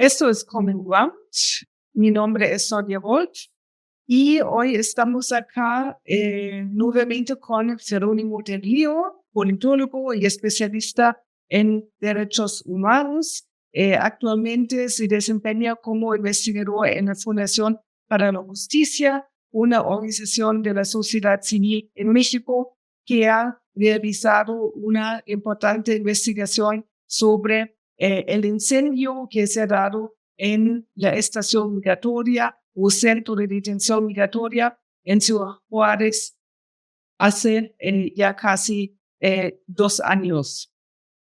Esto es Common Ground. Mi nombre es Sonia Wolf y hoy estamos acá nuevamente con Jerónimo del Río, politólogo y especialista en derechos humanos. Actualmente se desempeña como investigador en la Fundación para la Justicia, una organización de la sociedad civil en México que ha realizado una importante investigación sobre el incendio que se ha dado en la estación migratoria o centro de detención migratoria en Ciudad Juárez hace ya casi 2 años.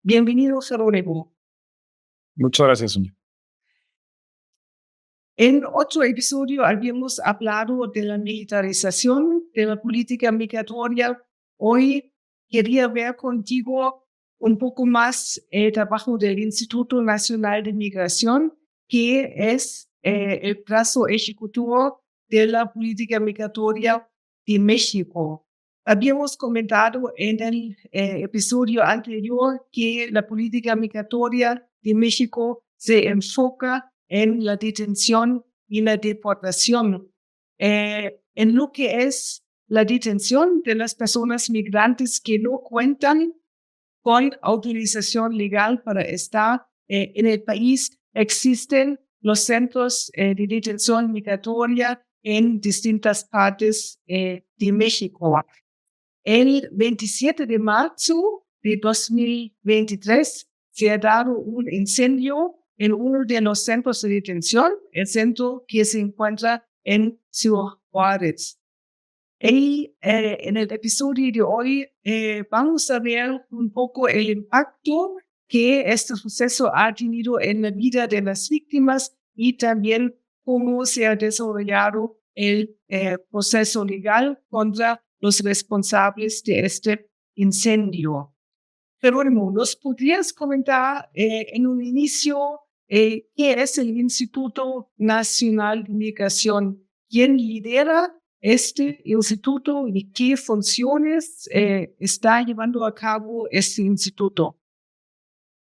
Bienvenido, Jerónimo. Muchas gracias, Sonia. En otro episodio habíamos hablado de la militarización de la política migratoria. Hoy quería ver contigo un poco más el trabajo del Instituto Nacional de Migración, que es el brazo ejecutivo de la política migratoria de México. Habíamos comentado en el episodio anterior que la política migratoria de México se enfoca en la detención y la deportación. En lo que es la detención de las personas migrantes que no cuentan con autorización legal para estar en el país, existen los centros de detención migratoria en distintas partes de México. El 27 de marzo de 2023 se ha dado un incendio en uno de los centros de detención, el centro que se encuentra en Ciudad Juárez. Y en el episodio de hoy vamos a ver un poco el impacto que este suceso ha tenido en la vida de las víctimas y también cómo se ha desarrollado el proceso legal contra los responsables de este incendio. Jerónimo, ¿nos podrías comentar en un inicio qué es el Instituto Nacional de Migración? ¿Quién lidera este instituto y qué funciones está llevando a cabo este instituto?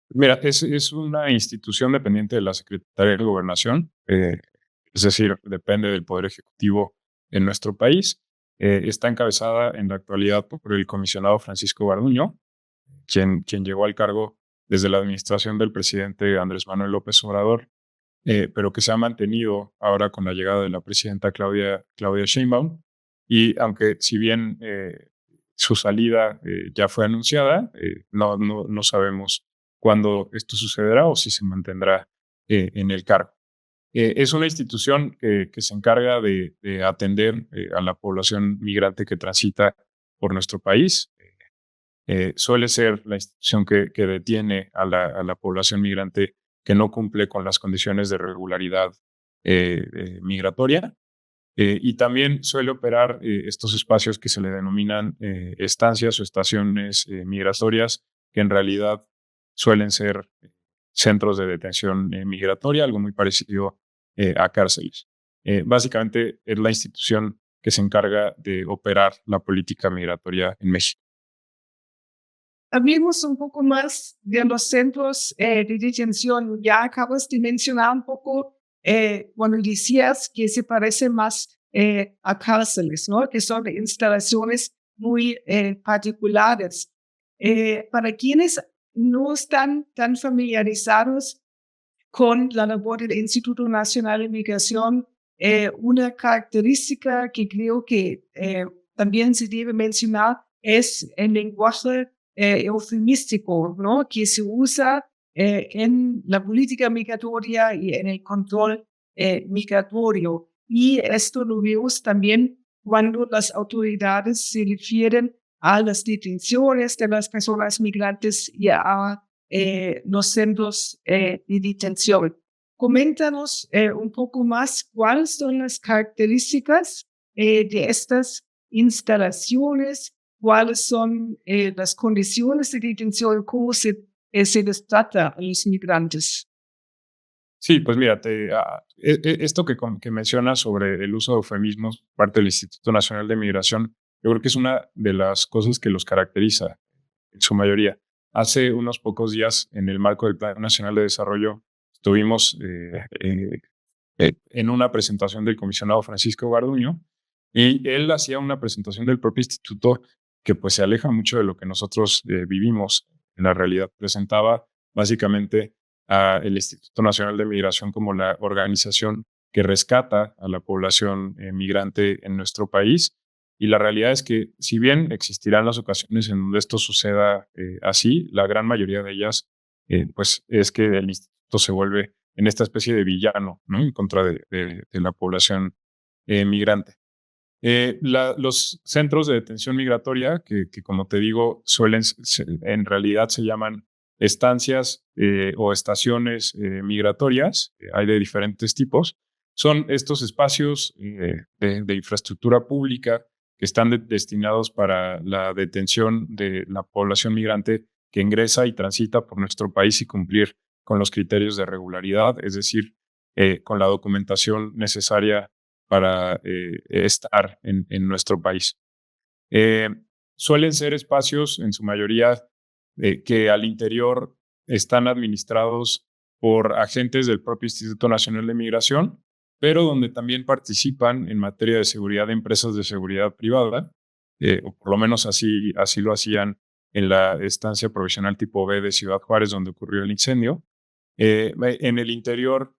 Mira, es una institución dependiente de la Secretaría de Gobernación, es decir, depende del Poder Ejecutivo en nuestro país. Está encabezada en la actualidad por el comisionado Francisco Garduño, quien llegó al cargo desde la administración del presidente Andrés Manuel López Obrador, pero que se ha mantenido ahora con la llegada de la presidenta Claudia Sheinbaum. Y aunque si bien su salida ya fue anunciada, no sabemos cuándo esto sucederá o si se mantendrá en el cargo. Es una institución que se encarga de atender a la población migrante que transita por nuestro país. Suele ser la institución que detiene a la población migrante que no cumple con las condiciones de regularidad migratoria. Y también suele operar estos espacios que se le denominan estancias o estaciones migratorias, que en realidad suelen ser centros de detención migratoria, algo muy parecido a cárceles. Básicamente es la institución que se encarga de operar la política migratoria en México. Hablemos un poco más de los centros de detención. Ya acabas de mencionar un poco cuando decías que se parece más a cárceles, ¿no? Que son instalaciones muy particulares. Para quienes no están tan familiarizados con la labor del Instituto Nacional de Migración, una característica que creo que también se debe mencionar es el lenguaje eufemístico, ¿no? Que se usa en la política migratoria y en el control migratorio. Y esto lo vemos también cuando las autoridades se refieren a las detenciones de las personas migrantes y a los centros de detención. Coméntanos un poco más cuáles son las características de estas instalaciones, cuáles son las condiciones de detención, cómo se les trata a los migrantes. Sí, pues mira, esto que mencionas sobre el uso de eufemismos, parte del Instituto Nacional de Migración, yo creo que es una de las cosas que los caracteriza en su mayoría. Hace unos pocos días, en el marco del Plan Nacional de Desarrollo, estuvimos en una presentación del comisionado Francisco Garduño, y él hacía una presentación del propio instituto que pues se aleja mucho de lo que nosotros vivimos en la realidad. Presentaba básicamente al Instituto Nacional de Migración como la organización que rescata a la población migrante en nuestro país. Y la realidad es que, si bien existirán las ocasiones en donde esto suceda así, la gran mayoría de ellas, pues es que el instituto se vuelve en esta especie de villano, ¿no? En contra de la población migrante. Los centros de detención migratoria, que como te digo, en realidad se llaman estancias o estaciones migratorias, hay de diferentes tipos, son estos espacios de infraestructura pública que están destinados para la detención de la población migrante que ingresa y transita por nuestro país y cumplir con los criterios de regularidad, es decir, con la documentación necesaria para estar en nuestro país. Eh, Suelen ser espacios, en su mayoría, que al interior están administrados por agentes del propio Instituto Nacional de Migración, pero donde también participan en materia de seguridad de empresas de seguridad privada, o por lo menos así lo hacían en la estancia provisional tipo B de Ciudad Juárez, donde ocurrió el incendio. En el interior,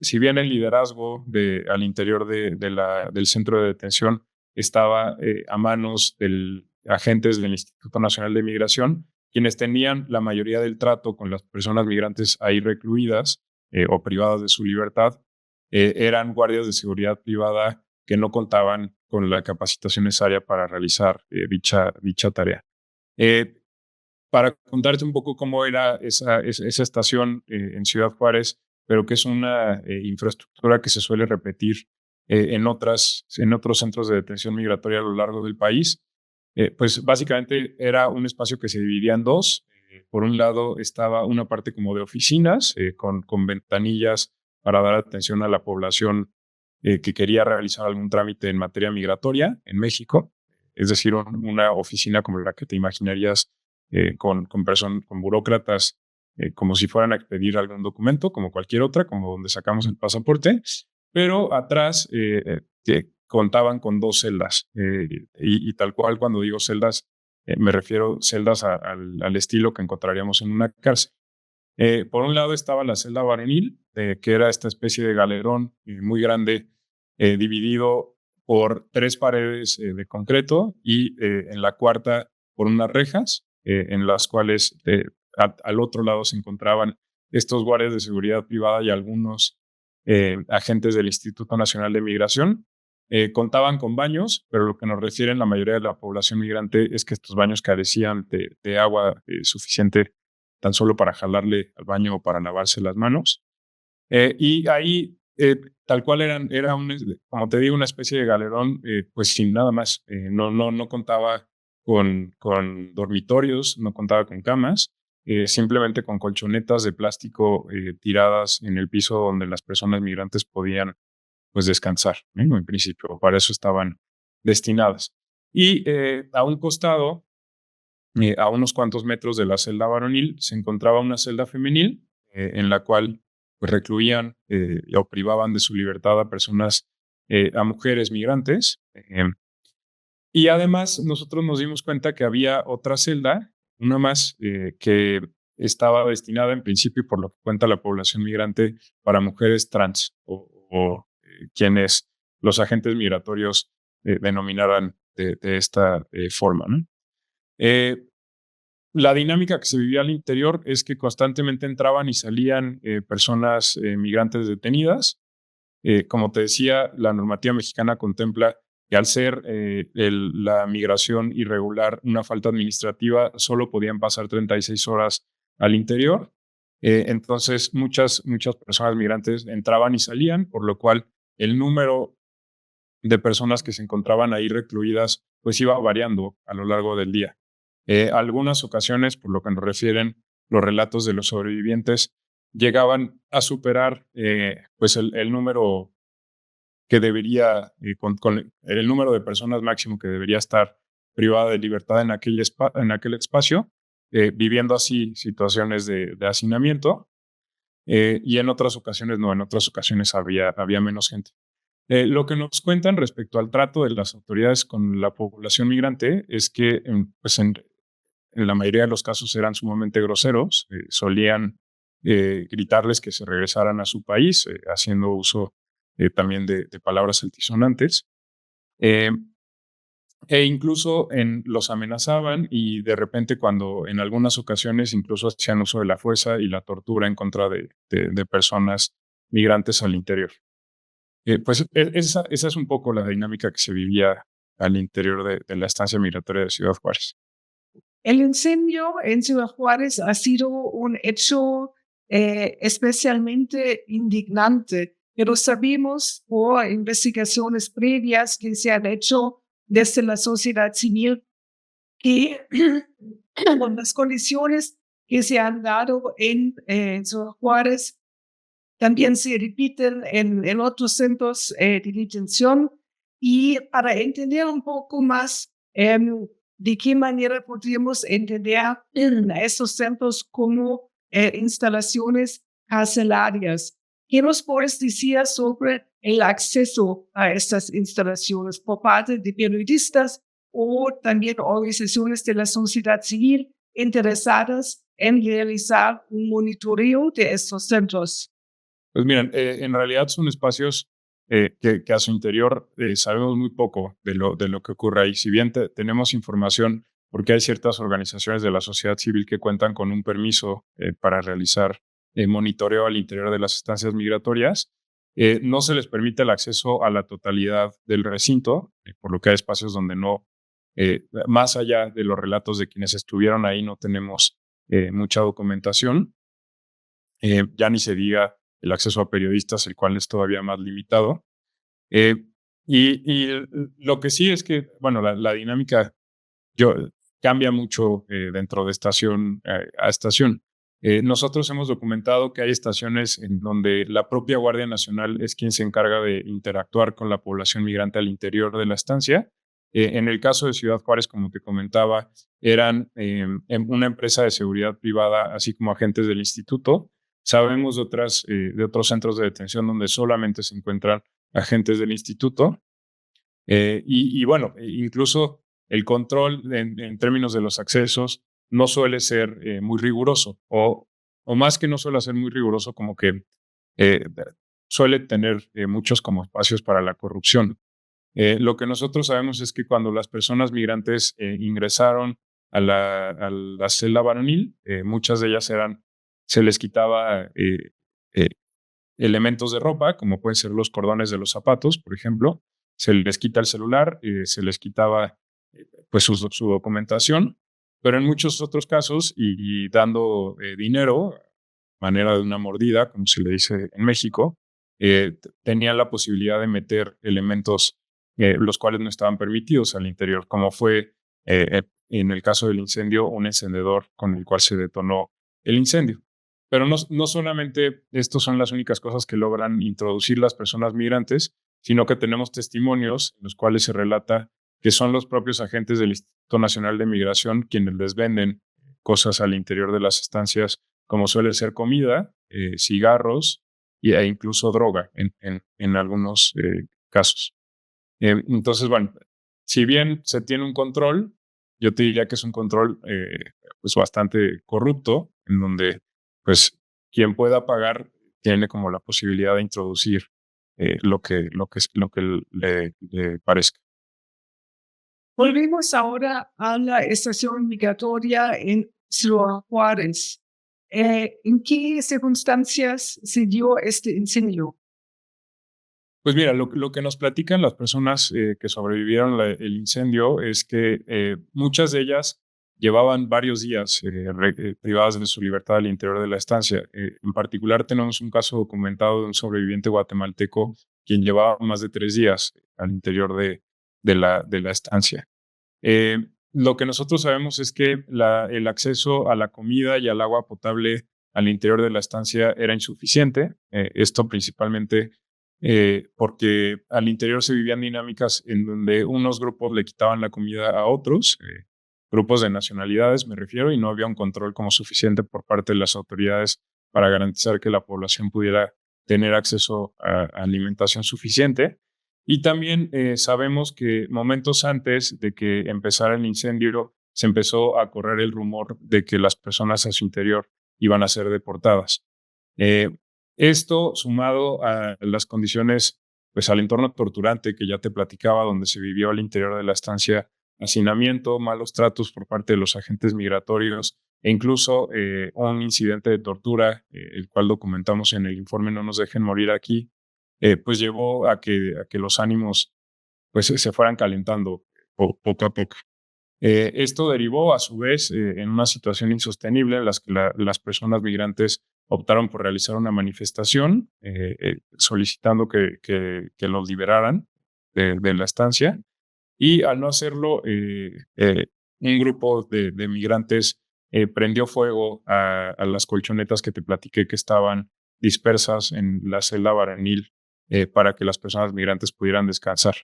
si bien el liderazgo al interior del centro de detención estaba a manos de agentes del Instituto Nacional de Migración, quienes tenían la mayoría del trato con las personas migrantes ahí recluidas o privadas de su libertad, eran guardias de seguridad privada que no contaban con la capacitación necesaria para realizar dicha tarea. Para contarte un poco cómo era esa estación en Ciudad Juárez, pero que es una infraestructura que se suele repetir en otros centros de detención migratoria a lo largo del país. Pues básicamente era un espacio que se dividía en dos. Por un lado estaba una parte como de oficinas con ventanillas para dar atención a la población que quería realizar algún trámite en materia migratoria en México, es decir, una oficina como la que te imaginarías con burócratas como si fueran a expedir algún documento, como cualquier otra, como donde sacamos el pasaporte, pero atrás contaban con dos celdas. Y tal cual, cuando digo celdas, me refiero celdas al estilo que encontraríamos en una cárcel. Por un lado estaba la celda varonil, que era esta especie de galerón muy grande, dividido por 3 paredes de concreto y en la cuarta por unas rejas, en las cuales al otro lado se encontraban estos guardias de seguridad privada y algunos agentes del Instituto Nacional de Migración. Contaban con baños, pero lo que nos refieren la mayoría de la población migrante es que estos baños carecían de agua suficiente tan solo para jalarle al baño o para lavarse las manos. Y ahí, tal cual era como te digo, una especie de galerón, pues sin nada más. No contaba con dormitorios, no contaba con camas, simplemente con colchonetas de plástico tiradas en el piso donde las personas migrantes podían pues descansar, ¿no? En principio, para eso estaban destinadas. Y a un costado, a unos cuantos metros de la celda varonil, se encontraba una celda femenil en la cual pues, recluían o privaban de su libertad a personas, a mujeres migrantes. Y además nosotros nos dimos cuenta que había otra celda, una más, que estaba destinada en principio, y por lo que cuenta la población migrante, para mujeres trans o quienes los agentes migratorios denominaran de esta forma, ¿no? La dinámica que se vivía al interior es que constantemente entraban y salían personas migrantes detenidas. Como te decía, la normativa mexicana contempla que al ser la migración irregular una falta administrativa, solo podían pasar 36 horas al interior. Entonces, muchas personas migrantes entraban y salían, por lo cual el número de personas que se encontraban ahí recluidas pues iba variando a lo largo del día. Algunas ocasiones, por lo que nos refieren los relatos de los sobrevivientes, llegaban a superar pues el número que debería, con el número de personas máximo que debería estar privada de libertad en aquel espacio, viviendo así situaciones de hacinamiento. y en otras ocasiones no, en otras ocasiones había menos gente. Lo que nos cuentan respecto al trato de las autoridades con la población migrante es que pues en la mayoría de los casos eran sumamente groseros, solían gritarles que se regresaran a su país, haciendo uso también de palabras altisonantes, eh, e incluso los amenazaban y de repente cuando en algunas ocasiones incluso hacían uso de la fuerza y la tortura en contra de personas migrantes al interior. Pues esa es un poco la dinámica que se vivía al interior de la estancia migratoria de Ciudad Juárez. El incendio en Ciudad Juárez ha sido un hecho especialmente indignante, pero sabemos por investigaciones previas que se han hecho desde la sociedad civil que con las condiciones que se han dado en Ciudad Juárez también se repiten en otros centros de detención. Y para entender un poco más de qué manera podríamos entender a estos centros como instalaciones carcelarias, ¿qué nos puedes decir sobre el acceso a estas instalaciones por parte de periodistas o también organizaciones de la sociedad civil interesadas en realizar un monitoreo de estos centros? Pues miren, en realidad son espacios que a su interior sabemos muy poco de lo que ocurre ahí. Si bien tenemos información, porque hay ciertas organizaciones de la sociedad civil que cuentan con un permiso para realizar monitoreo al interior de las estancias migratorias, no se les permite el acceso a la totalidad del recinto, por lo que hay espacios donde no, más allá de los relatos de quienes estuvieron ahí, no tenemos mucha documentación. Ya ni se diga el acceso a periodistas, el cual es todavía más limitado. Eh, y lo que sí es que, bueno, la dinámica cambia mucho dentro de estación a estación. Nosotros hemos documentado que hay estaciones en donde la propia Guardia Nacional es quien se encarga de interactuar con la población migrante al interior de la estancia. En el caso de Ciudad Juárez, como te comentaba, eran una empresa de seguridad privada, así como agentes del instituto. Sabemos de otros centros de detención donde solamente se encuentran agentes del instituto. Y bueno, incluso el control en términos de los accesos no suele ser muy riguroso, o más que no suele ser muy riguroso, como que eh, suele tener muchos como espacios para la corrupción. Lo que nosotros sabemos es que cuando las personas migrantes ingresaron a la celda varonil, muchas de ellas se les quitaba eh, elementos de ropa, como pueden ser los cordones de los zapatos, por ejemplo, se les quita el celular, se les quitaba pues su documentación, pero en muchos otros casos, y dando dinero, manera de una mordida, como se le dice en México, tenían la posibilidad de meter elementos los cuales no estaban permitidos al interior, como fue en el caso del incendio, un encendedor con el cual se detonó el incendio. Pero no solamente estas son las únicas cosas que logran introducir las personas migrantes, sino que tenemos testimonios en los cuales se relata que son los propios agentes del Instituto Nacional de Migración quienes les venden cosas al interior de las estancias, como suele ser comida, cigarros e incluso droga en algunos casos. Entonces, bueno, si bien se tiene un control, yo te diría que es un control pues bastante corrupto, en donde pues quien pueda pagar tiene como la posibilidad de introducir lo que le parezca. Volvemos ahora a la estación migratoria en Ciudad Juárez. ¿En qué circunstancias se dio este incendio? Pues mira, lo que nos platican las personas que sobrevivieron el incendio es que muchas de ellas llevaban varios días privadas de su libertad al interior de la estancia. En particular tenemos un caso documentado de un sobreviviente guatemalteco quien llevaba más de 3 días al interior de la estancia. Lo que nosotros sabemos es que el acceso a la comida y al agua potable al interior de la estancia era insuficiente. Esto principalmente porque al interior se vivían dinámicas en donde unos grupos le quitaban la comida a otros, grupos de nacionalidades me refiero, y no había un control como suficiente por parte de las autoridades para garantizar que la población pudiera tener acceso a alimentación suficiente. Y también sabemos que momentos antes de que empezara el incendio, se empezó a correr el rumor de que las personas a su interior iban a ser deportadas. Eh, Esto sumado a las condiciones, pues al entorno torturante que ya te platicaba, donde se vivió al interior de la estancia, hacinamiento, malos tratos por parte de los agentes migratorios e incluso un incidente de tortura, el cual documentamos en el informe No nos dejen morir aquí, pues llevó a que los ánimos pues se fueran calentando poco a poco. Esto derivó, a su vez, en una situación insostenible en la que las personas migrantes optaron por realizar una manifestación solicitando que los liberaran de la estancia. Y al no hacerlo, un grupo de migrantes prendió fuego a las colchonetas que te platiqué que estaban dispersas en la celda varonil para que las personas migrantes pudieran descansar.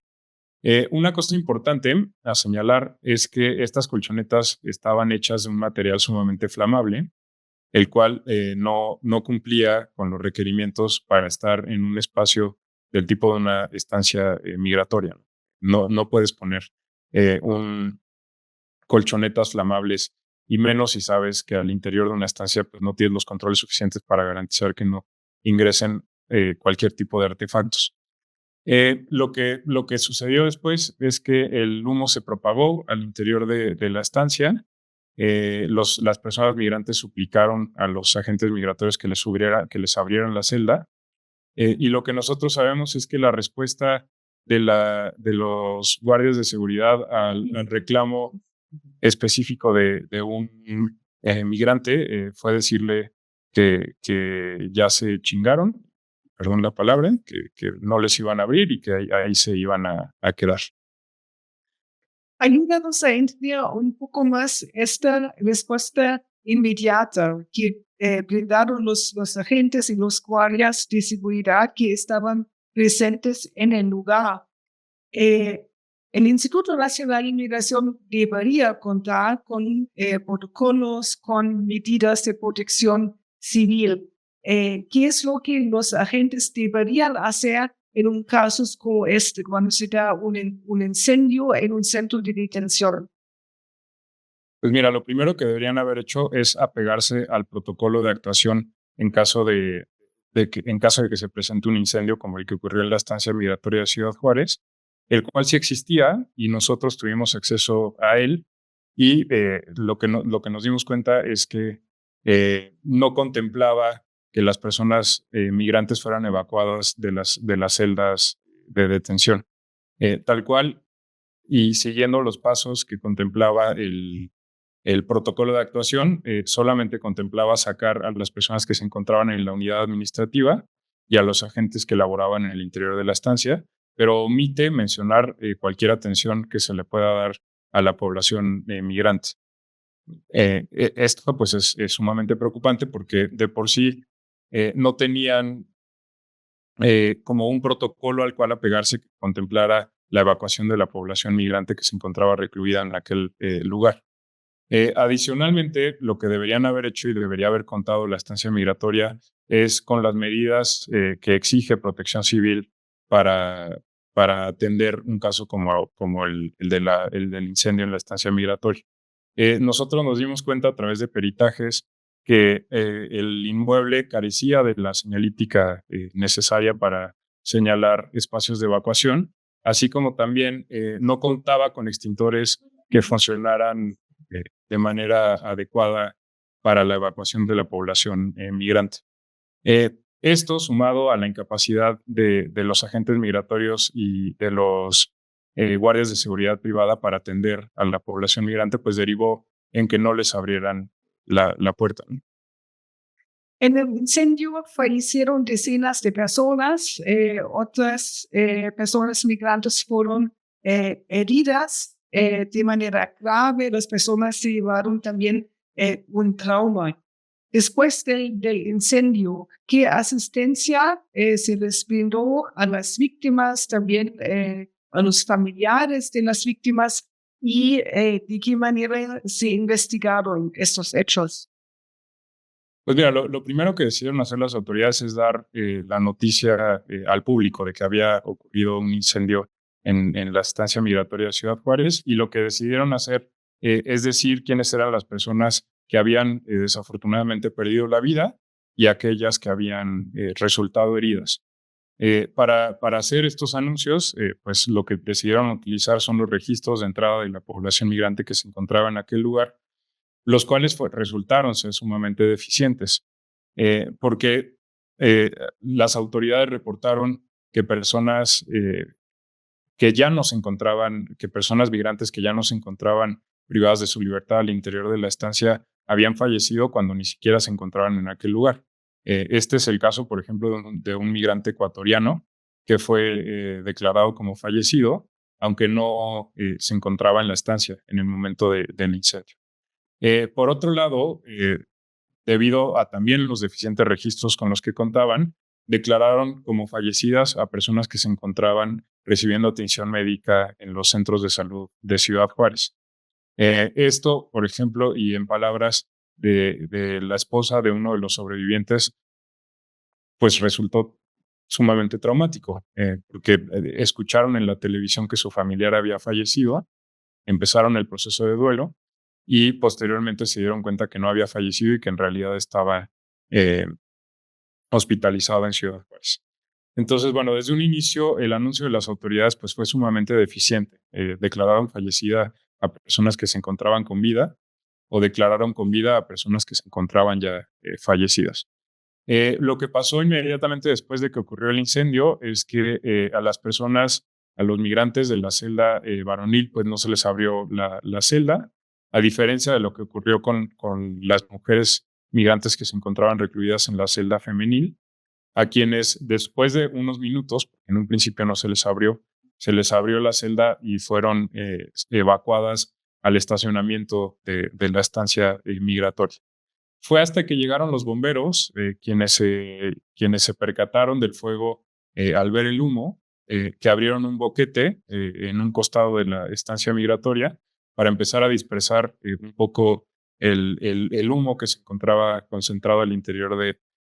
Una cosa importante a señalar es que estas colchonetas estaban hechas de un material sumamente flamable, el cual no cumplía con los requerimientos para estar en un espacio del tipo de una estancia migratoria. No puedes poner un colchonetas flamables y menos si sabes que al interior de una estancia pues, no tienes los controles suficientes para garantizar que no ingresen cualquier tipo de artefactos. Lo que sucedió después es que el humo se propagó al interior de la estancia. Las personas migrantes suplicaron a los agentes migratorios que les abrieran la celda. Y lo que nosotros sabemos es que la respuesta de los guardias de seguridad al reclamo específico de un migrante fue decirle que ya se chingaron, perdón la palabra, que no les iban a abrir y que ahí se iban a quedar. Ayúdanos a entender un poco más esta respuesta inmediata que brindaron los agentes y los guardias de seguridad que estaban presentes en el lugar. El Instituto Nacional de Inmigración debería contar con protocolos, con medidas de protección civil. ¿Qué es lo que los agentes deberían hacer en un caso como este, cuando se da un incendio en un centro de detención? Pues mira, lo primero que deberían haber hecho es apegarse al protocolo de actuación en caso en caso de que se presente un incendio como el que ocurrió en la estancia migratoria de Ciudad Juárez, el cual sí existía y nosotros tuvimos acceso a él y lo que nos dimos cuenta es que no contemplaba que las personas migrantes fueran evacuadas de las celdas de detención. Tal cual, y siguiendo los pasos que contemplaba el protocolo de actuación, solamente contemplaba sacar a las personas que se encontraban en la unidad administrativa y a los agentes que laboraban en el interior de la estancia, pero omite mencionar cualquier atención que se le pueda dar a la población migrante. Esto pues es sumamente preocupante porque de por sí no tenían como un protocolo al cual apegarse que contemplara la evacuación de la población migrante que se encontraba recluida en aquel lugar. Adicionalmente, lo que deberían haber hecho y debería haber contado la estancia migratoria es con las medidas que exige Protección Civil para, para atender un caso como el del incendio en la estancia migratoria. Nosotros nos dimos cuenta a través de peritajes que el inmueble carecía de la señalítica necesaria para señalar espacios de evacuación, así como también no contaba con extintores que funcionaran de manera adecuada para la evacuación de la población migrante. Esto sumado a la incapacidad de los agentes migratorios y de los guardias de seguridad privada para atender a la población migrante, pues derivó en que no les abrieran la puerta, ¿no? En el incendio fallecieron decenas de personas, otras personas migrantes fueron heridas de manera grave, las personas se llevaron también un trauma. Después del incendio, ¿qué asistencia se les brindó a las víctimas, también a los familiares de las víctimas y de qué manera se investigaron estos hechos? Pues mira, lo primero que decidieron hacer las autoridades es dar la noticia al público de que había ocurrido un incendio en la estancia migratoria de Ciudad Juárez, y lo que decidieron hacer es decir quiénes eran las personas que habían desafortunadamente perdido la vida y aquellas que habían resultado heridas. Para hacer estos anuncios, pues lo que decidieron utilizar son los registros de entrada de la población migrante que se encontraba en aquel lugar, los cuales resultaron ser sumamente deficientes, porque las autoridades reportaron que personas que ya no se encontraban, que personas migrantes que ya no se encontraban privadas de su libertad al interior de la estancia habían fallecido cuando ni siquiera se encontraban en aquel lugar. Este es el caso, por ejemplo, de un migrante ecuatoriano que fue declarado como fallecido, aunque no se encontraba en la estancia en el momento del incendio. Por otro lado, debido a también los deficientes registros con los que contaban, declararon como fallecidas a personas que se encontraban recibiendo atención médica en los centros de salud de Ciudad Juárez. Esto, por ejemplo, y en palabras de la esposa de uno de los sobrevivientes, pues resultó sumamente traumático, porque escucharon en la televisión que su familiar había fallecido, empezaron el proceso de duelo y posteriormente se dieron cuenta que no había fallecido y que en realidad estaba eh, hospitalizado en Ciudad Juárez. Entonces, bueno, desde un inicio el anuncio de las autoridades pues fue sumamente deficiente. Declararon fallecida a personas que se encontraban con vida o declararon con vida a personas que se encontraban ya fallecidas. Lo que pasó inmediatamente después de que ocurrió el incendio es que a las personas, a los migrantes de la celda varonil, pues no se les abrió la celda, a diferencia de lo que ocurrió con las mujeres migrantes que se encontraban recluidas en la celda femenil, a quienes después de unos minutos, en un principio no se les abrió la celda y fueron evacuadas al estacionamiento de la estancia migratoria. Fue hasta que llegaron los bomberos quienes se percataron del fuego al ver el humo, que abrieron un boquete en un costado de la estancia migratoria para empezar a dispersar un poco el humo que se encontraba concentrado al interior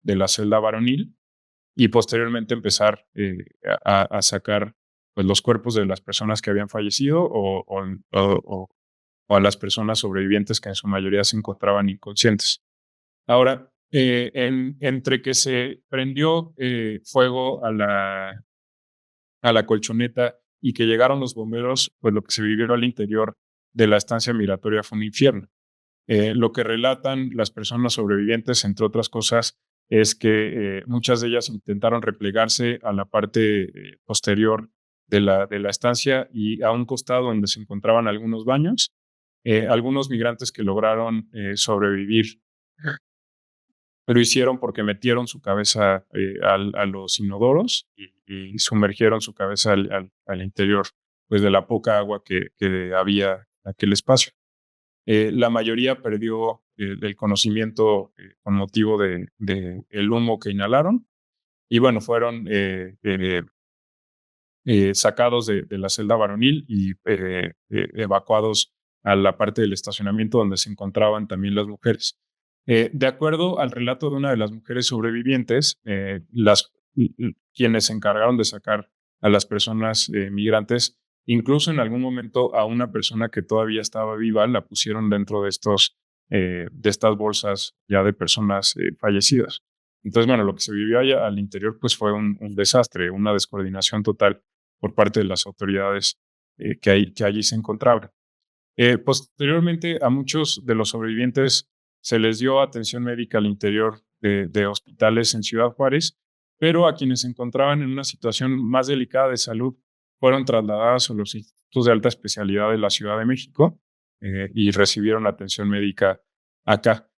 de la celda varonil y posteriormente empezar a sacar pues, los cuerpos de las personas que habían fallecido o a las personas sobrevivientes que en su mayoría se encontraban inconscientes. Ahora, entre que se prendió fuego a la colchoneta y que llegaron los bomberos, pues lo que se vivió al interior de la estancia migratoria fue un infierno. Lo que relatan las personas sobrevivientes, entre otras cosas, es que muchas de ellas intentaron replegarse a la parte posterior de la estancia y a un costado donde se encontraban algunos baños. Algunos migrantes que lograron sobrevivir lo hicieron porque metieron su cabeza a los inodoros y sumergieron su cabeza al interior pues, de la poca agua que había en aquel espacio. La mayoría perdió el conocimiento con motivo de el humo que inhalaron y bueno, fueron sacados de la celda varonil y evacuados a la parte del estacionamiento donde se encontraban también las mujeres. De acuerdo al relato de una de las mujeres sobrevivientes, quienes se encargaron de sacar a las personas migrantes, incluso en algún momento a una persona que todavía estaba viva, la pusieron dentro de estas bolsas ya de personas fallecidas. Entonces, bueno, lo que se vivió allá al interior pues fue un desastre, una descoordinación total por parte de las autoridades que allí se encontraban. Posteriormente, a muchos de los sobrevivientes se les dio atención médica al interior de hospitales en Ciudad Juárez, pero a quienes se encontraban en una situación más delicada de salud fueron trasladados a los institutos de alta especialidad de la Ciudad de México y recibieron atención médica acá.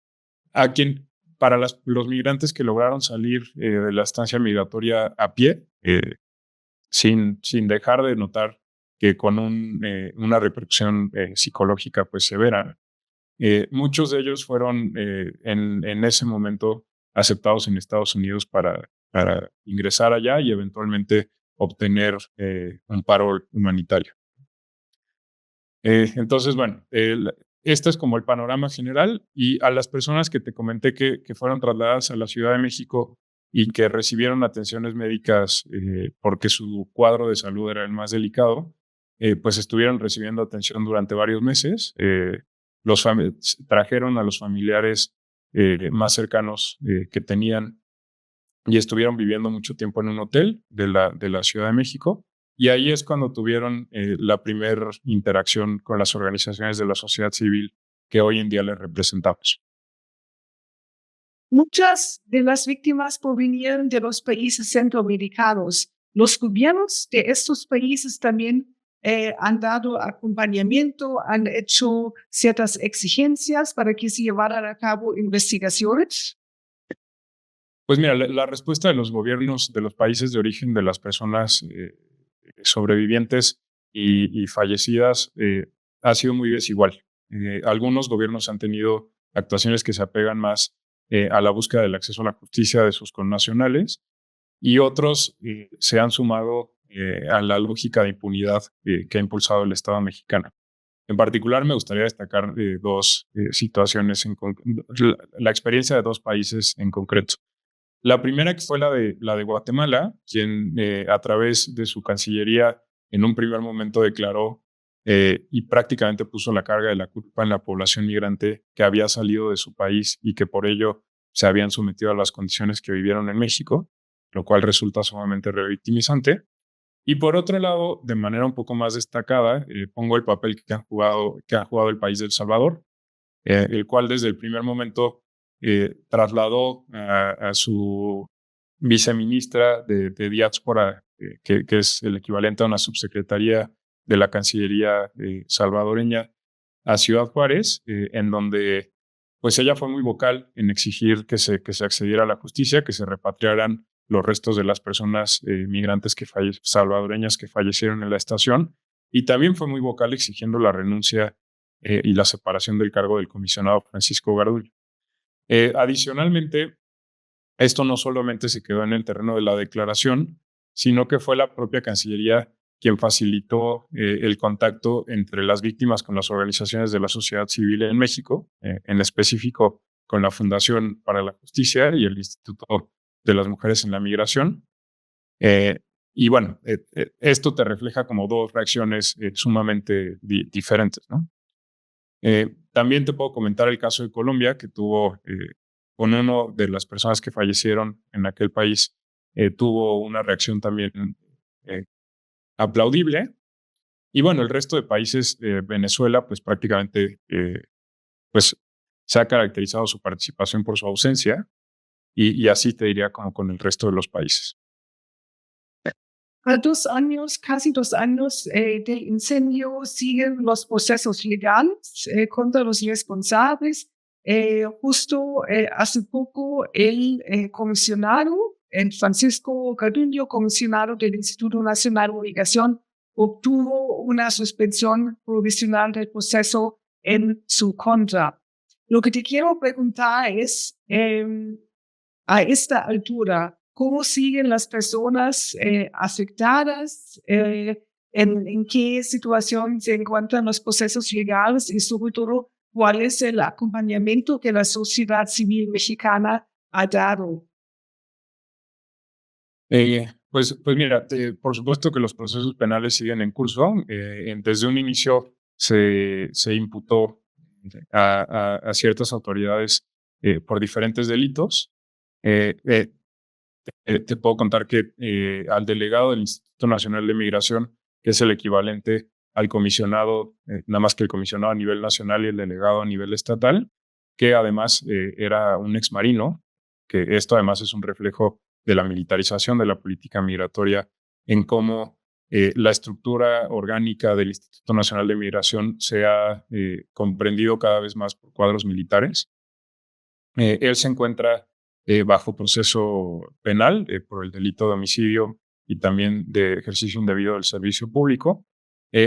A quien, para los migrantes que lograron salir de la estancia migratoria a pie, sin dejar de notar que con una repercusión psicológica pues severa. Muchos de ellos fueron en ese momento aceptados en Estados Unidos para ingresar allá y eventualmente obtener un paro humanitario. Entonces, bueno, este es como el panorama general, y a las personas que te comenté que fueron trasladadas a la Ciudad de México y que recibieron atenciones médicas porque su cuadro de salud era el más delicado, pues estuvieron recibiendo atención durante varios meses. Trajeron a los familiares más cercanos que tenían y estuvieron viviendo mucho tiempo en un hotel de la Ciudad de México. Y ahí es cuando tuvieron la primera interacción con las organizaciones de la sociedad civil que hoy en día les representamos. Muchas de las víctimas provenían de los países centroamericanos. Los gobiernos de estos países también han dado acompañamiento, han hecho ciertas exigencias para que se llevaran a cabo investigaciones. Pues mira, la respuesta de los gobiernos de los países de origen de las personas sobrevivientes y fallecidas ha sido muy desigual. Algunos gobiernos han tenido actuaciones que se apegan más a la búsqueda del acceso a la justicia de sus connacionales, y otros se han sumado a la lógica de impunidad que ha impulsado el Estado mexicano. En particular, me gustaría destacar dos situaciones, la experiencia de dos países en concreto. La primera, que fue la de Guatemala, quien a través de su Cancillería en un primer momento declaró y prácticamente puso la carga de la culpa en la población migrante que había salido de su país y que por ello se habían sometido a las condiciones que vivieron en México, lo cual resulta sumamente revictimizante. Y por otro lado, de manera un poco más destacada, pongo el papel que ha jugado el país de El Salvador, el cual desde el primer momento trasladó a su viceministra de diáspora, que es el equivalente a una subsecretaría de la Cancillería salvadoreña, a Ciudad Juárez, en donde pues ella fue muy vocal en exigir que se accediera a la justicia, que se repatriaran los restos de las personas migrantes salvadoreñas que fallecieron en la estación, y también fue muy vocal exigiendo la renuncia y la separación del cargo del comisionado Francisco Garduño. Adicionalmente, esto no solamente se quedó en el terreno de la declaración, sino que fue la propia Cancillería quien facilitó el contacto entre las víctimas con las organizaciones de la sociedad civil en México, en específico con la Fundación para la Justicia y el Instituto de las Mujeres en la Migración. Y bueno, esto te refleja como dos reacciones sumamente diferentes, ¿no? También te puedo comentar el caso de Colombia, que tuvo con uno de las personas que fallecieron en aquel país, tuvo una reacción también aplaudible. Y bueno, el resto de países, Venezuela, pues prácticamente pues, se ha caracterizado su participación por su ausencia, y así te diría como con el resto de los países. A 2 años, casi 2 años del incendio, siguen los procesos legales contra los responsables. Justo hace poco el comisionado, el Francisco Garduño, comisionado del Instituto Nacional de Migración, obtuvo una suspensión provisional del proceso en su contra. Lo que te quiero preguntar es, a esta altura, ¿cómo siguen las personas afectadas? ¿En qué situación se encuentran los procesos legales? Y sobre todo, ¿cuál es el acompañamiento que la sociedad civil mexicana ha dado? Pues mira, por supuesto que los procesos penales siguen en curso. Desde un inicio se imputó a ciertas autoridades por diferentes delitos. Te puedo contar que al delegado del Instituto Nacional de Migración, que es el equivalente al comisionado, nada más que el comisionado a nivel nacional y el delegado a nivel estatal, que además era un exmarino, que esto además es un reflejo de la militarización de la política migratoria, en cómo la estructura orgánica del Instituto Nacional de Migración se ha comprendido cada vez más por cuadros militares. Él se encuentra bajo proceso penal por el delito de homicidio y también de ejercicio indebido del servicio público,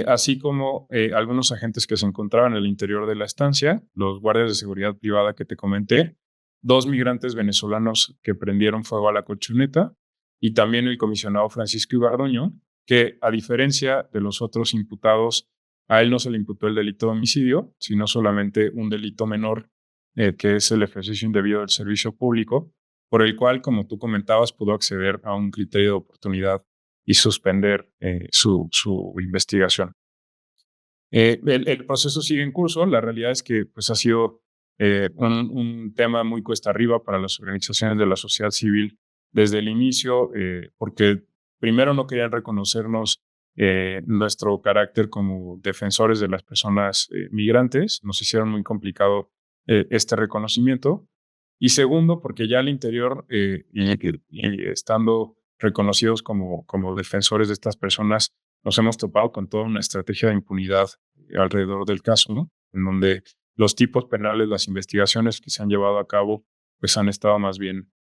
así como algunos agentes que se encontraban en el interior de la estancia, los guardias de seguridad privada que te comenté, 2 migrantes venezolanos que prendieron fuego a la colchoneta, y también el comisionado Francisco Ibardoño, que a diferencia de los otros imputados A él no se le imputó el delito de homicidio, sino solamente un delito menor, que es el ejercicio indebido del servicio público, por el cual, como tú comentabas, pudo acceder a un criterio de oportunidad y suspender su investigación. El proceso sigue en curso. La realidad es que pues, ha sido un tema muy cuesta arriba para las organizaciones de la sociedad civil desde el inicio, porque primero no querían reconocernos nuestro carácter como defensores de las personas migrantes. Nos hicieron muy complicado este reconocimiento. Y segundo, porque ya al interior y estando reconocidos como defensores de estas personas, nos hemos topado con toda una estrategia de impunidad alrededor del caso, ¿no? En donde los tipos penales, las investigaciones que se han llevado a cabo, pues han estado más bien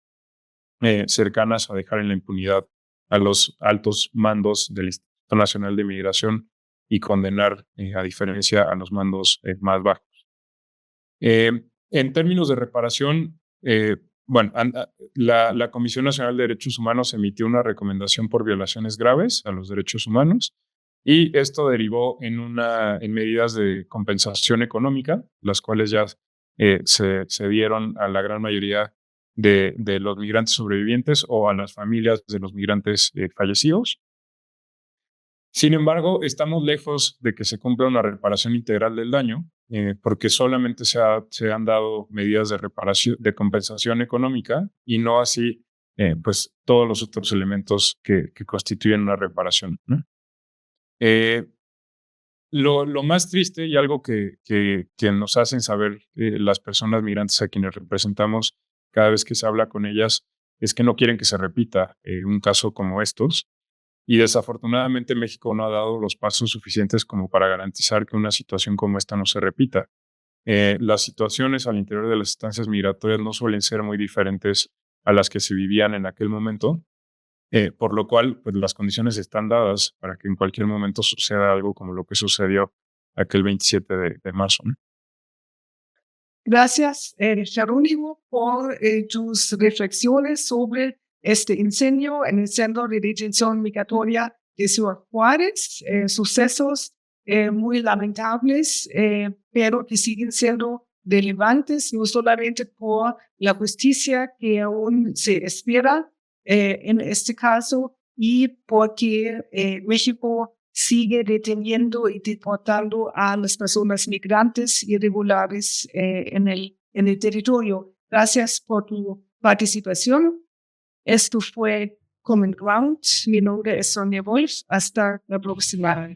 cercanas a dejar en la impunidad a los altos mandos del Instituto Nacional de Migración y condenar, a diferencia, a los mandos más bajos. En términos de reparación, bueno, la Comisión Nacional de Derechos Humanos emitió una recomendación por violaciones graves a los derechos humanos y esto derivó en medidas de compensación económica, las cuales ya se dieron a la gran mayoría de los migrantes sobrevivientes o a las familias de los migrantes fallecidos. Sin embargo, estamos lejos de que se cumpla una reparación integral del daño, porque solamente se han dado medidas de reparación, de compensación económica y no así, pues, todos los otros elementos que constituyen una reparación, ¿no? Lo más triste y algo que nos hacen saber las personas migrantes a quienes representamos cada vez que se habla con ellas es que no quieren que se repita un caso como estos. Y desafortunadamente México no ha dado los pasos suficientes como para garantizar que una situación como esta no se repita. Las situaciones al interior de las estancias migratorias no suelen ser muy diferentes a las que se vivían en aquel momento, por lo cual pues, las condiciones están dadas para que en cualquier momento suceda algo como lo que sucedió aquel 27 de marzo, ¿no? Gracias, Jerónimo, por tus reflexiones sobre este incendio en el Centro de Detención Migratoria de Ciudad Juárez, sucesos muy lamentables, pero que siguen siendo relevantes, no solamente por la justicia que aún se espera en este caso, y porque México sigue deteniendo y deportando a las personas migrantes irregulares en el territorio. Gracias por tu participación. Esto fue Common Ground. Mi nombre es Sonia Wolf. Hasta la próxima.